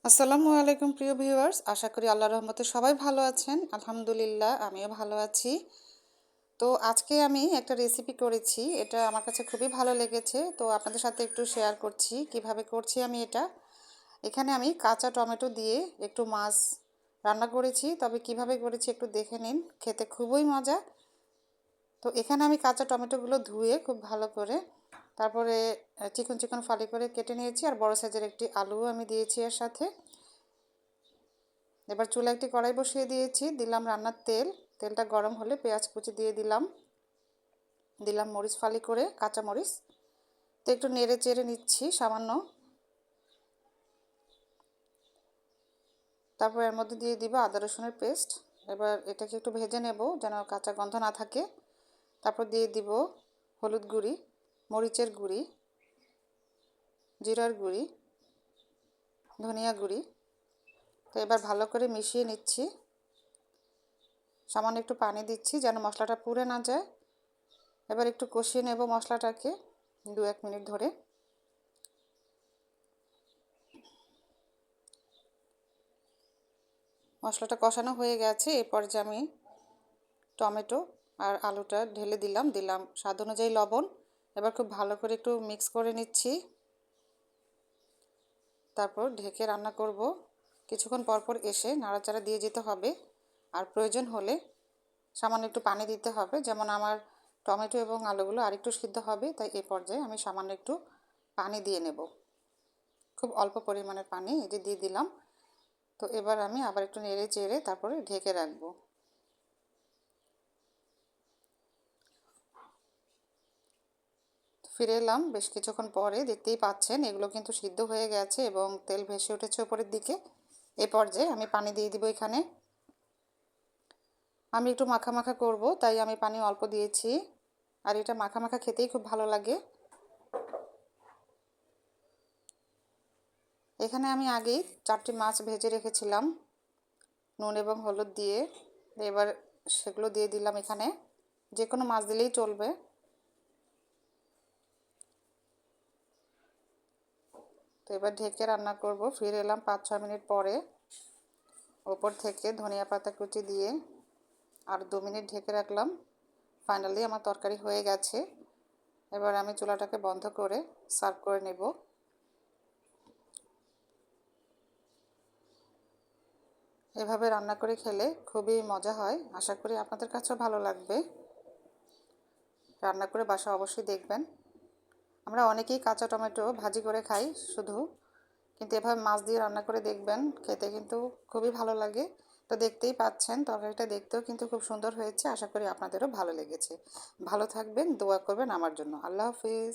আসসালামু আলাইকুম প্রিয় ভিউয়ার্স, আশা করি আল্লাহর রহমতে সবাই ভালো আছেন। আলহামদুলিল্লাহ আমিও ভালো আছি। তো আজকে আমি একটা রেসিপি করেছি, এটা আমার কাছে খুবই ভালো লেগেছে। তো আপনাদের সাথে একটু শেয়ার করছি কিভাবে করছি আমি এটা। এখানে আমি কাঁচা টমেটো দিয়ে একটু মাছ রান্না করেছি, তবে কিভাবে করেছি একটু দেখে নিন, খেতে খুবই মজা। তো এখানে আমি কাঁচা টমেটোগুলো ধুয়ে খুব ভালো করে তারপরে চিকন চিকন ফালি করে কেটে নিয়েছি, আর বড় সাইজের একটি আলুও আমি দিয়েছি এর সাথে। এবার চুলা একটি কড়াই বসিয়ে দিয়েছি, দিলাম রান্নার তেল। তেলটা গরম হলে পেঁয়াজ কুচি দিয়ে দিলাম মরিচ ফালি করে, কাঁচা মরিচ। তো একটু নেড়ে চেড়ে নিচ্ছি সামান্য। তারপর এর মধ্যে দিয়ে দিব আদা রসুনের পেস্ট। এবার এটাকে একটু ভেজে নেব যেন কাঁচা গন্ধ না থাকে। তারপর দিয়ে দিব হলুদ গুঁড়ি, মরিচের গুঁড়ি, জিরার গুঁড়ি, ধনিয়া গুঁড়ি। তো এবার ভালো করে মিশিয়ে নিচ্ছি। সামান্য একটু পানি দিচ্ছি যেন মশলাটা পুড়ে না যায়। এবার একটু কষিয়ে নেব মশলাটাকে 2-1 মিনিট ধরে। মশলাটা কষানো হয়ে গেছে, এই পর্যায়ে আমি টমেটো আর আলুটা ঢেলে দিলাম স্বাদ অনুযায়ী লবণ। এবার খুব ভালো করে একটু মিক্স করে নিচ্ছি, তারপর ঢেকে রান্না করব। কিছুক্ষণ পরপর এসে নাড়াচাড়া দিয়ে যেতে হবে, আর প্রয়োজন হলে সামান্য একটু পানি দিতে হবে। যেমন আমার টমেটো এবং আলুগুলো আরেকটু সিদ্ধ হবে, তাই এই পর্যায়ে আমি সামান্য একটু পানি দিয়ে নেব, খুব অল্প পরিমাণের পানি এই যে দিয়ে দিলাম। তো এবার আমি আবার একটু নেড়ে চেড়ে তারপরে ঢেকে রাখবো। ফিরে এলাম বেশ কিছুক্ষণ পরে, দেখতেই পাচ্ছেন এগুলো কিন্তু সিদ্ধ হয়ে গেছে এবং তেল ভেসে উঠেছে উপরের দিকে। এ পর্যায়ে আমি পানি দিয়ে দিব এখানে। আমি একটু মাখা মাখা করব, তাই আমি পানি অল্প দিয়েছি, আর এটা মাখা মাখা খেতেই খুব ভালো লাগে। এখানে আমি আগেই 4টি মাছ ভেজে রেখেছিলাম নুন এবং হলুদ দিয়ে। এবার সেগুলো দিয়ে দিলাম এখানে, যে কোনো মাছ দিলেই চলবে। তো এবার ঢেকে রান্না করব। ফিরে এলাম 5-6 মিনিট পরে। ওপর থেকে ধনিয়া পাতা কুচি দিয়ে আর 2 মিনিট ঢেকে রাখলাম। ফাইনালি আমার তরকারি হয়ে গেছে। এবার আমি চুলাটাকে বন্ধ করে সার্ভ করে নেব। এভাবে রান্না করে খেলে খুবই মজা হয়, আশা করি আপনাদের কাছেও ভালো লাগবে। রান্না করে বাসা অবশ্যই দেখবেন। আমরা অনেকেই কাঁচা টমেটো ভাজি করে খাই শুধু, কিন্তু এভাবে মাছ দিয়ে রান্না করে দেখবেন, খেতে কিন্তু খুবই ভালো লাগে। তো দেখতেই পাচ্ছেন তরকারিটা দেখতেও কিন্তু খুব সুন্দর হয়েছে। আশা করি আপনাদেরও ভালো লেগেছে। ভালো থাকবেন, দোয়া করবেন আমার জন্য। আল্লাহ হাফিজ।